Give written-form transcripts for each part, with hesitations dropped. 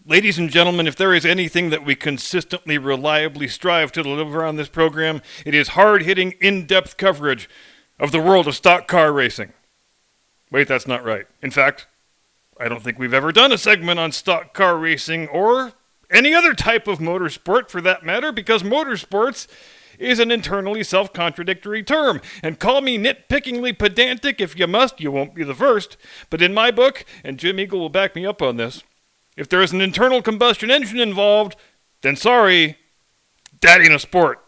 Ladies and gentlemen, if there is anything that we consistently, reliably strive to deliver on this program, it is hard-hitting, in-depth coverage of the world of stock car racing. Wait, that's not right. In fact, I don't think we've ever done a segment on stock car racing or any other type of motorsport for that matter, because motorsports is an internally self-contradictory term. And call me nitpickingly pedantic if you must, you won't be the first. But in my book, and Jim Eagle will back me up on this, if there is an internal combustion engine involved, then sorry, that ain't a sport.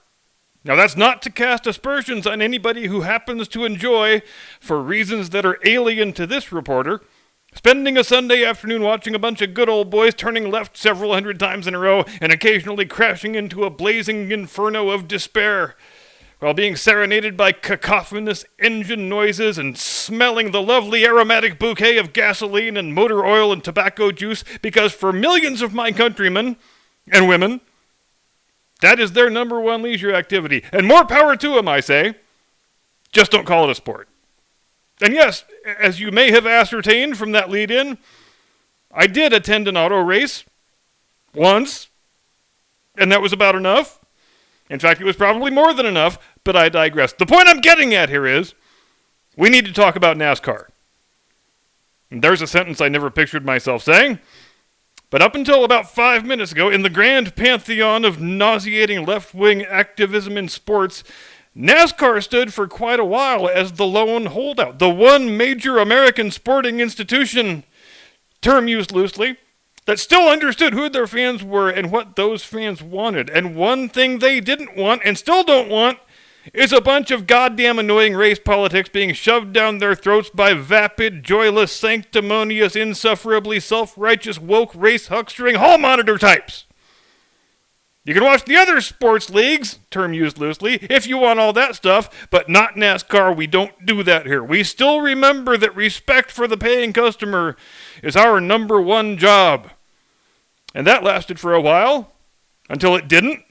Now that's not to cast aspersions on anybody who happens to enjoy, for reasons that are alien to this reporter, spending a Sunday afternoon watching a bunch of good old boys turning left several hundred times in a row and occasionally crashing into a blazing inferno of despair, while being serenaded by cacophonous engine noises and smelling the lovely aromatic bouquet of gasoline and motor oil and tobacco juice, because for millions of my countrymen and women, that is their number one leisure activity. And more power to them, I say. Just don't call it a sport. And yes, as you may have ascertained from that lead-in, I did attend an auto race once, and that was about enough. In fact, it was probably more than enough, but I digress. The point I'm getting at here is, we need to talk about NASCAR. And there's a sentence I never pictured myself saying, but up until about 5 minutes ago, in the grand pantheon of nauseating left-wing activism in sports, NASCAR stood for quite a while as the lone holdout, the one major American sporting institution, term used loosely, that still understood who their fans were and what those fans wanted. And one thing they didn't want, and still don't want, is a bunch of goddamn annoying race politics being shoved down their throats by vapid, joyless, sanctimonious, insufferably self-righteous, woke, race huckstering hall monitor types. You can watch the other sports leagues, term used loosely, if you want all that stuff, but not NASCAR. We don't do that here. We still remember that respect for the paying customer is our number one job. And that lasted for a while, until it didn't.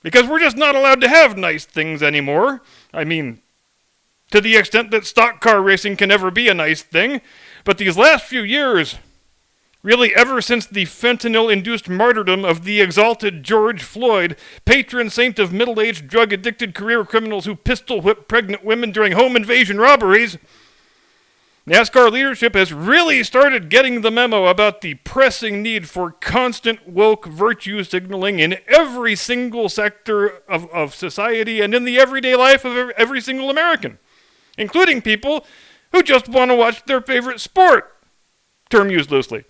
Because we're just not allowed to have nice things anymore. I mean, to the extent that stock car racing can ever be a nice thing. But these last few years, really ever since the fentanyl-induced martyrdom of the exalted George Floyd, patron saint of middle-aged, drug-addicted career criminals who pistol-whip pregnant women during home invasion robberies, NASCAR leadership has really started getting the memo about the pressing need for constant woke virtue signaling in every single sector of society and in the everyday life of every single American, including people who just want to watch their favorite sport, term used loosely.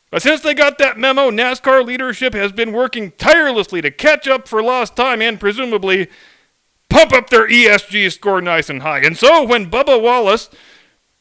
But since they got that memo, NASCAR leadership has been working tirelessly to catch up for lost time and presumably pump up their ESG score nice and high. And so when Bubba Wallace,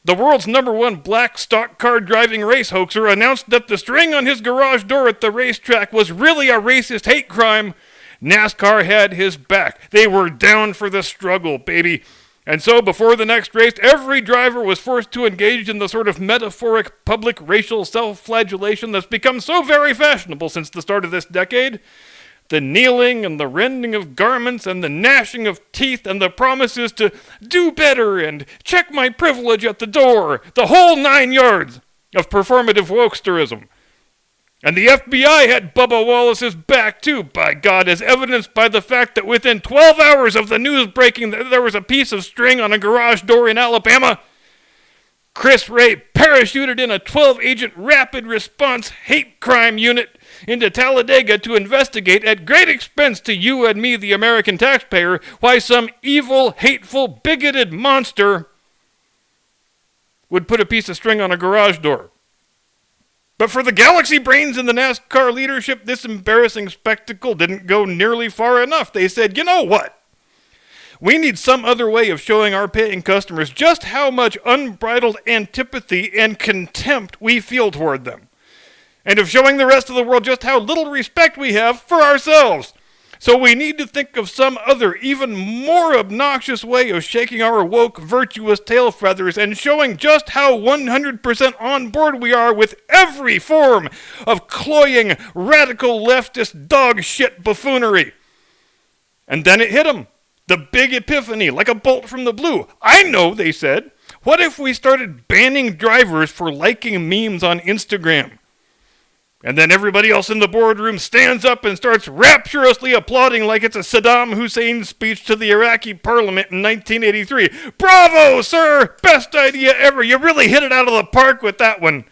the world's number one black stock car driving race hoaxer, announced that the string on his garage door at the racetrack was really a racist hate crime, NASCAR had his back. They were down for the struggle, baby. And so before the next race, every driver was forced to engage in the sort of metaphoric public racial self-flagellation that's become so very fashionable since the start of this decade. The kneeling and the rending of garments and the gnashing of teeth and the promises to do better and check my privilege at the door, the whole 9 yards of performative wokesterism. And the FBI had Bubba Wallace's back too, by God, as evidenced by the fact that within 12 hours of the news breaking that there was a piece of string on a garage door in Alabama, Chris Ray parachuted in a 12-agent rapid response hate crime unit into Talladega to investigate at great expense to you and me, the American taxpayer, why some evil, hateful, bigoted monster would put a piece of string on a garage door. But for the galaxy brains in the NASCAR leadership, this embarrassing spectacle didn't go nearly far enough. They said, you know what? We need some other way of showing our paying customers just how much unbridled antipathy and contempt we feel toward them, and of showing the rest of the world just how little respect we have for ourselves. So we need to think of some other, even more obnoxious way of shaking our woke, virtuous tail feathers and showing just how 100% on board we are with every form of cloying, radical leftist dog shit buffoonery. And then it hit them. The big epiphany, like a bolt from the blue. I know, they said. What if we started banning drivers for liking memes on Instagram? And then everybody else in the boardroom stands up and starts rapturously applauding like it's a Saddam Hussein speech to the Iraqi parliament in 1983. Bravo, sir! Best idea ever! You really hit it out of the park with that one.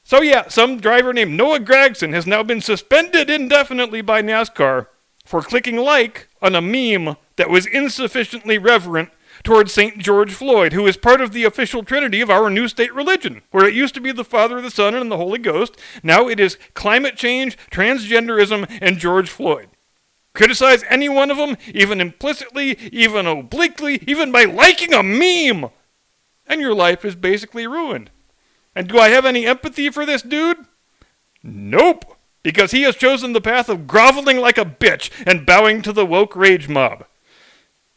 So yeah, some driver named Noah Gragson has now been suspended indefinitely by NASCAR for clicking like on a meme that was insufficiently reverent towards St. George Floyd, who is part of the official trinity of our new state religion, where it used to be the Father, the Son, and the Holy Ghost. Now it is climate change, transgenderism, and George Floyd. Criticize any one of them, even implicitly, even obliquely, even by liking a meme, and your life is basically ruined. And do I have any empathy for this dude? Nope, because he has chosen the path of groveling like a bitch and bowing to the woke rage mob.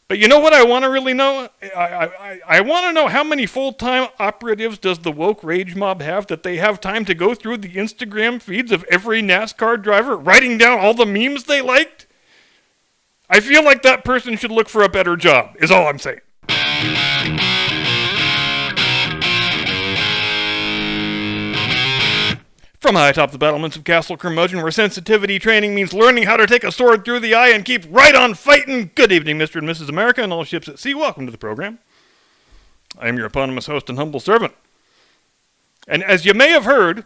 But you know what I want to really know? I want to know how many full-time operatives does the woke rage mob have that they have time to go through the Instagram feeds of every NASCAR driver, writing down all the memes they liked? I feel like that person should look for a better job, is all I'm saying. From high atop the battlements of Castle Curmudgeon, where sensitivity training means learning how to take a sword through the eye and keep right on fighting. Good evening, Mr. and Mrs. America and all ships at sea. Welcome to the program. I am your eponymous host and humble servant. And as you may have heard,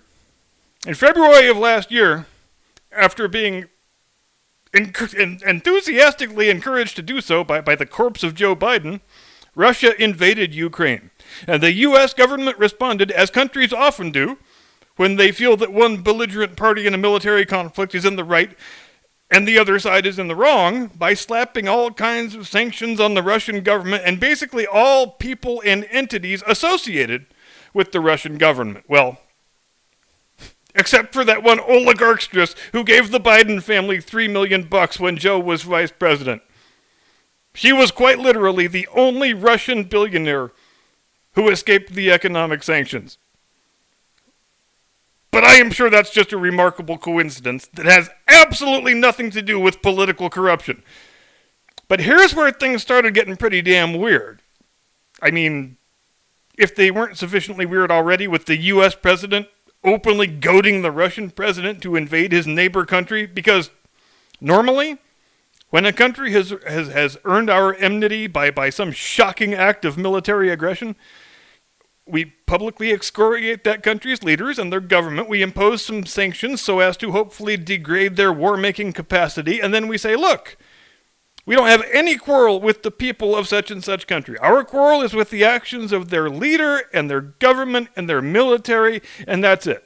in February of last year, after being enthusiastically encouraged to do so by the corpse of Joe Biden, Russia invaded Ukraine. And the U.S. government responded, as countries often do, when they feel that one belligerent party in a military conflict is in the right and the other side is in the wrong, by slapping all kinds of sanctions on the Russian government and basically all people and entities associated with the Russian government. Well, except for that one oligarchstress who gave the Biden family $3 million when Joe was vice president. She was quite literally the only Russian billionaire who escaped the economic sanctions. But I am sure that's just a remarkable coincidence that has absolutely nothing to do with political corruption. But here's where things started getting pretty damn weird. I mean, if they weren't sufficiently weird already with the U.S. president openly goading the Russian president to invade his neighbor country, because normally, when a country has earned our enmity by some shocking act of military aggression, we publicly excoriate that country's leaders and their government. We impose some sanctions so as to hopefully degrade their war-making capacity. And then we say, look, we don't have any quarrel with the people of such and such country. Our quarrel is with the actions of their leader and their government and their military, and that's it.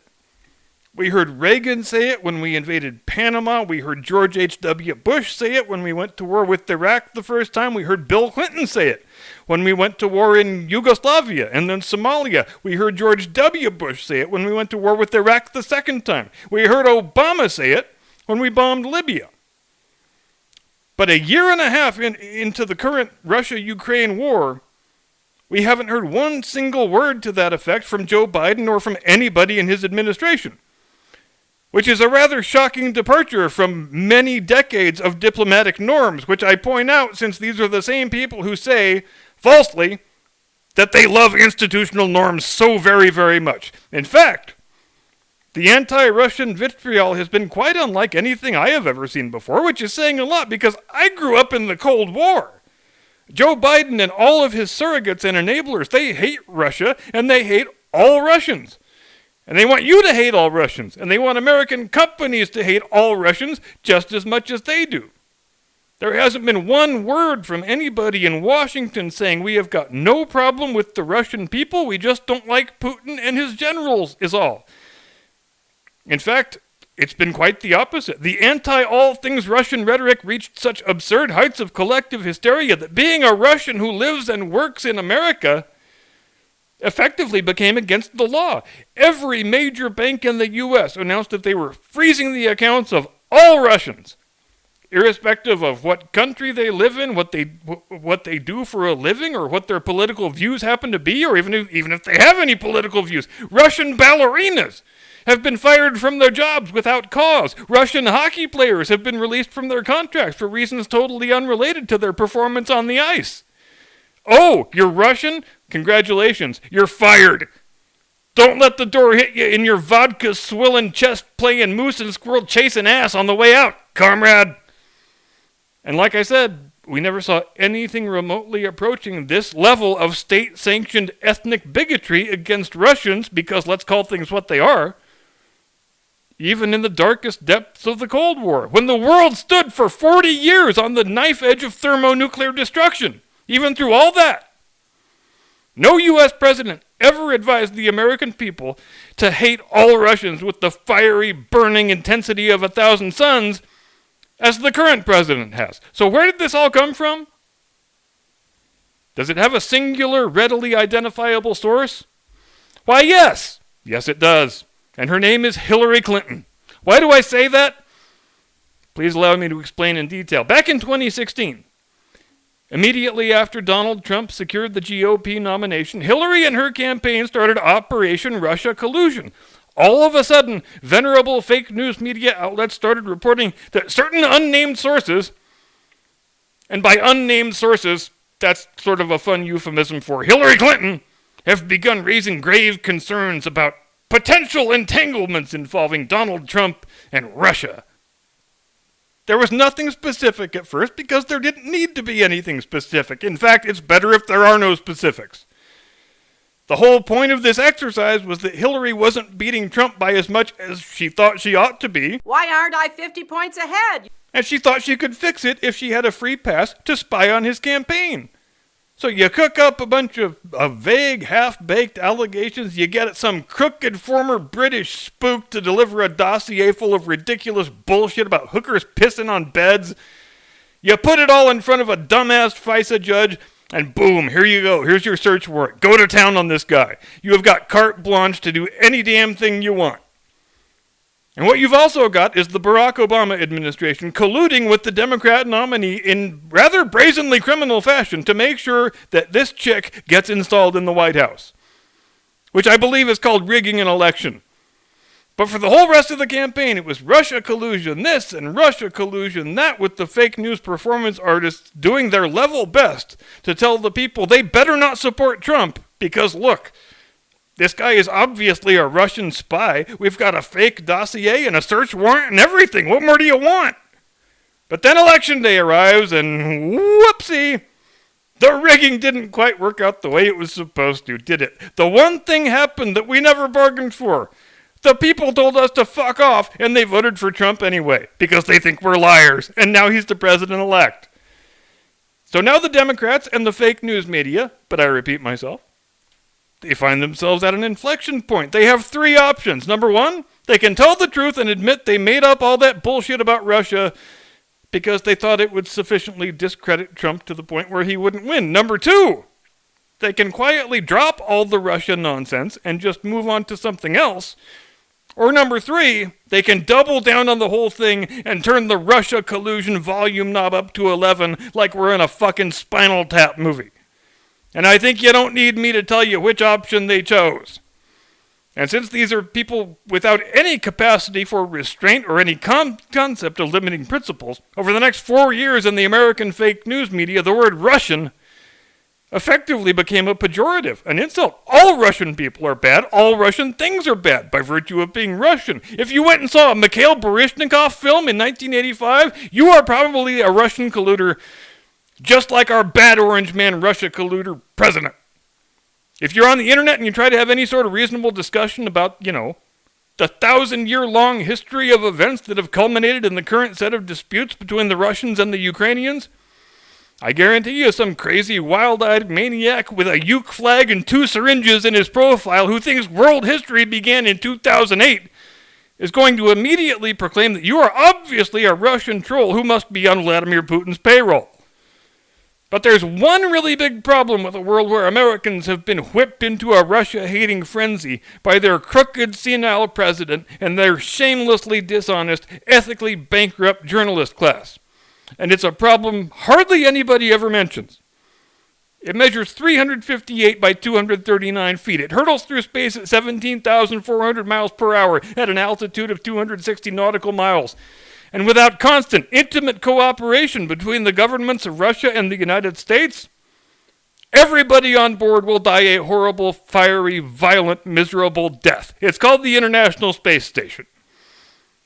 We heard Reagan say it when we invaded Panama. We heard George H.W. Bush say it when we went to war with Iraq the first time. We heard Bill Clinton say it when we went to war in Yugoslavia and then Somalia. We heard George W. Bush say it when we went to war with Iraq the second time. We heard Obama say it when we bombed Libya. But a year and a half into the current Russia-Ukraine war, we haven't heard one single word to that effect from Joe Biden or from anybody in his administration, which is a rather shocking departure from many decades of diplomatic norms, which I point out since these are the same people who say, falsely, that they love institutional norms so very, very much. In fact, the anti-Russian vitriol has been quite unlike anything I have ever seen before, which is saying a lot because I grew up in the Cold War. Joe Biden and all of his surrogates and enablers, they hate Russia and they hate all Russians. And they want you to hate all Russians. And they want American companies to hate all Russians just as much as they do. There hasn't been one word from anybody in Washington saying we have got no problem with the Russian people, we just don't like Putin and his generals, is all. In fact, it's been quite the opposite. The anti-all things Russian rhetoric reached such absurd heights of collective hysteria that being a Russian who lives and works in America effectively became against the law. Every major bank in the U.S. announced that they were freezing the accounts of all Russians, irrespective of what country they live in, what they do for a living, or what their political views happen to be, or even if they have any political views. Russian ballerinas have been fired from their jobs without cause. Russian hockey players have been released from their contracts for reasons totally unrelated to their performance on the ice. Oh, you're Russian? Congratulations, you're fired. Don't let the door hit you in your vodka swilling chest playing moose and squirrel chasing ass on the way out, comrade. And like I said, we never saw anything remotely approaching this level of state-sanctioned ethnic bigotry against Russians, because let's call things what they are, even in the darkest depths of the Cold War, when the world stood for 40 years on the knife edge of thermonuclear destruction. Even through all that, no U.S. president ever advised the American people to hate all Russians with the fiery, burning intensity of 1,000 suns, as the current president has. So where did this all come from? Does it have a singular, readily identifiable source? Why, yes. Yes, it does. And her name is Hillary Clinton. Why do I say that? Please allow me to explain in detail. Back in 2016, immediately after Donald Trump secured the GOP nomination, Hillary and her campaign started Operation Russia Collusion. All of a sudden, venerable fake news media outlets started reporting that certain unnamed sources, and by unnamed sources, that's sort of a fun euphemism for Hillary Clinton, have begun raising grave concerns about potential entanglements involving Donald Trump and Russia. There was nothing specific at first because there didn't need to be anything specific. In fact, it's better if there are no specifics. The whole point of this exercise was that Hillary wasn't beating Trump by as much as she thought she ought to be. Why aren't I 50 points ahead? And she thought she could fix it if she had a free pass to spy on his campaign. So you cook up a bunch of vague, half-baked allegations, you get some crooked former British spook to deliver a dossier full of ridiculous bullshit about hookers pissing on beds. You put it all in front of a dumbass FISA judge, and boom, here you go. Here's your search warrant. Go to town on this guy. You have got carte blanche to do any damn thing you want. And what you've also got is the Barack Obama administration colluding with the Democrat nominee in rather brazenly criminal fashion to make sure that this chick gets installed in the White House, which I believe is called rigging an election. But for the whole rest of the campaign, it was Russia collusion this and Russia collusion that, with the fake news performance artists doing their level best to tell the people they better not support Trump because, look, this guy is obviously a Russian spy. We've got a fake dossier and a search warrant and everything. What more do you want? But then election day arrives and whoopsie, the rigging didn't quite work out the way it was supposed to, did it? The one thing happened that we never bargained for. The people told us to fuck off, and they voted for Trump anyway, because they think we're liars, and now he's the president-elect. So now the Democrats and the fake news media, but I repeat myself, they find themselves at an inflection point. They have three options. Number one, they can tell the truth and admit they made up all that bullshit about Russia because they thought it would sufficiently discredit Trump to the point where he wouldn't win. Number two, they can quietly drop all the Russia nonsense and just move on to something else. Or number three, they can double down on the whole thing and turn the Russia collusion volume knob up to 11 like we're in a fucking Spinal Tap movie. And I think you don't need me to tell you which option they chose. And since these are people without any capacity for restraint or any concept of limiting principles, over the next 4 years in the American fake news media, the word Russian effectively became a pejorative, an insult. All Russian people are bad. All Russian things are bad by virtue of being Russian. If you went and saw a Mikhail Baryshnikov film in 1985, you are probably a Russian colluder, just like our bad orange man Russia colluder president. If you're on the internet and you try to have any sort of reasonable discussion about, the 1,000-year-long history of events that have culminated in the current set of disputes between the Russians and the Ukrainians, I guarantee you some crazy, wild-eyed maniac with a uke flag and 2 syringes in his profile who thinks world history began in 2008 is going to immediately proclaim that you are obviously a Russian troll who must be on Vladimir Putin's payroll. But there's one really big problem with a world where Americans have been whipped into a Russia-hating frenzy by their crooked, senile president and their shamelessly dishonest, ethically bankrupt journalist class. And it's a problem hardly anybody ever mentions. It measures 358 by 239 feet. It hurtles through space at 17,400 miles per hour at an altitude of 260 nautical miles. And without constant, intimate cooperation between the governments of Russia and the United States, Everybody on board will die a horrible, fiery, violent, miserable death. It's called the International Space Station.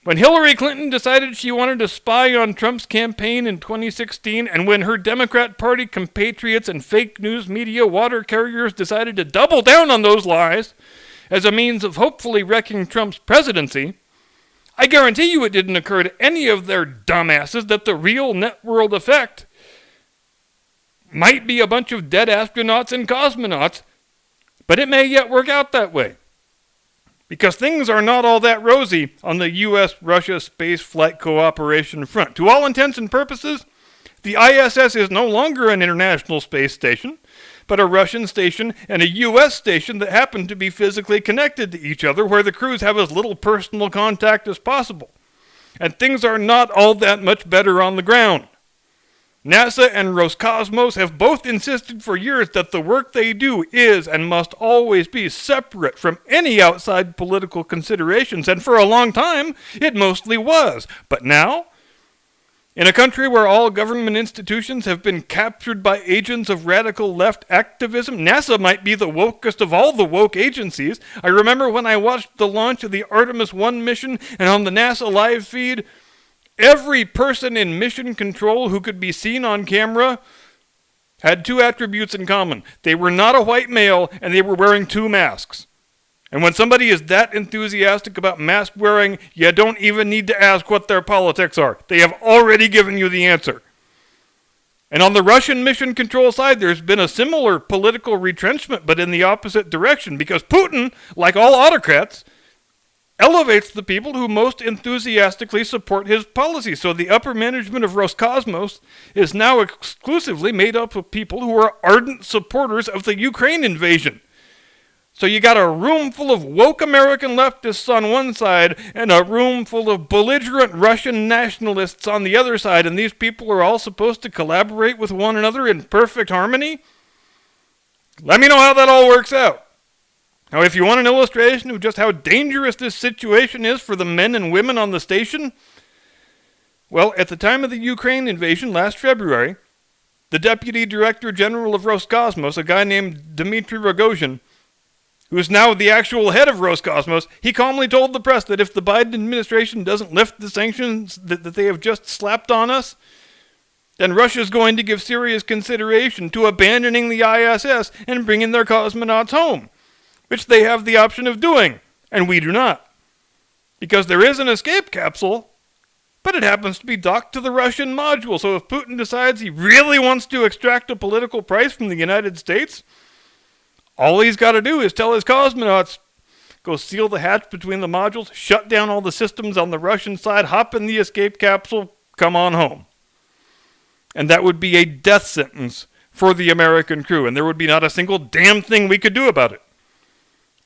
When Hillary Clinton decided she wanted to spy on Trump's campaign in 2016, and when her Democrat Party compatriots and fake news media water carriers decided to double down on those lies as a means of hopefully wrecking Trump's presidency, I guarantee you it didn't occur to any of their dumbasses that the real net world effect might be a bunch of dead astronauts and cosmonauts, but it may yet work out that way. Because things are not all that rosy on the U.S.-Russia space flight cooperation front. To all intents and purposes, the ISS is no longer an international space station, but a Russian station and a U.S. station that happen to be physically connected to each other, where the crews have as little personal contact as possible. And things are not all that much better on the ground. NASA and Roscosmos have both insisted for years that the work they do is and must always be separate from any outside political considerations, and for a long time, it mostly was. But now, in a country where all government institutions have been captured by agents of radical left activism, NASA might be the wokest of all the woke agencies. I remember when I watched the launch of the Artemis 1 mission, and on the NASA live feed, every person in mission control who could be seen on camera had two attributes in common. They were not a white male, and they were wearing two masks. And when somebody is that enthusiastic about mask wearing, you don't even need to ask what their politics are. They have already given you the answer. And on the Russian mission control side, there's been a similar political retrenchment, but in the opposite direction, because Putin, like all autocrats, elevates the people who most enthusiastically support his policy. So the upper management of Roscosmos is now exclusively made up of people who are ardent supporters of the Ukraine invasion. So you got a room full of woke American leftists on one side and a room full of belligerent Russian nationalists on the other side, and these people are all supposed to collaborate with one another in perfect harmony? Let me know how that all works out. Now, if you want an illustration of just how dangerous this situation is for the men and women on the station, well, at the time of the Ukraine invasion last February, the Deputy Director General of Roscosmos, a guy named Dmitry Rogozhin, who is now the actual head of Roscosmos, he calmly told the press that if the Biden administration doesn't lift the sanctions that they have just slapped on us, then Russia's going to give serious consideration to abandoning the ISS and bringing their cosmonauts home, which they have the option of doing, and we do not. Because there is an escape capsule, but it happens to be docked to the Russian module, so if Putin decides he really wants to extract a political price from the United States, all he's got to do is tell his cosmonauts, go seal the hatch between the modules, shut down all the systems on the Russian side, hop in the escape capsule, come on home. And that would be a death sentence for the American crew, and there would be not a single damn thing we could do about it.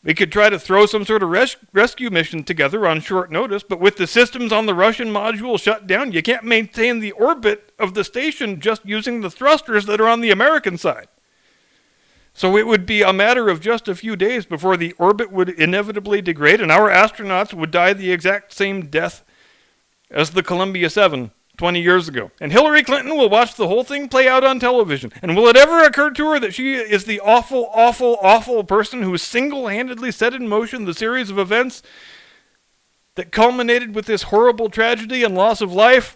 We could try to throw some sort of rescue mission together on short notice, but with the systems on the Russian module shut down, you can't maintain the orbit of the station just using the thrusters that are on the American side. So it would be a matter of just a few days before the orbit would inevitably degrade, and our astronauts would die the exact same death as the Columbia 7 20 years ago. And Hillary Clinton will watch the whole thing play out on television. And will it ever occur to her that she is the awful, awful, awful person who single-handedly set in motion the series of events that culminated with this horrible tragedy and loss of life?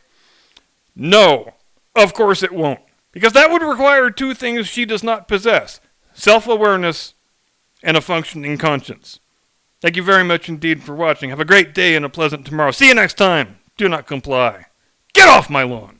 No, of course it won't. Because that would require two things she does not possess: self-awareness and a functioning conscience. Thank you very much indeed for watching. Have a great day and a pleasant tomorrow. See you next time. Do not comply. Get off my lawn!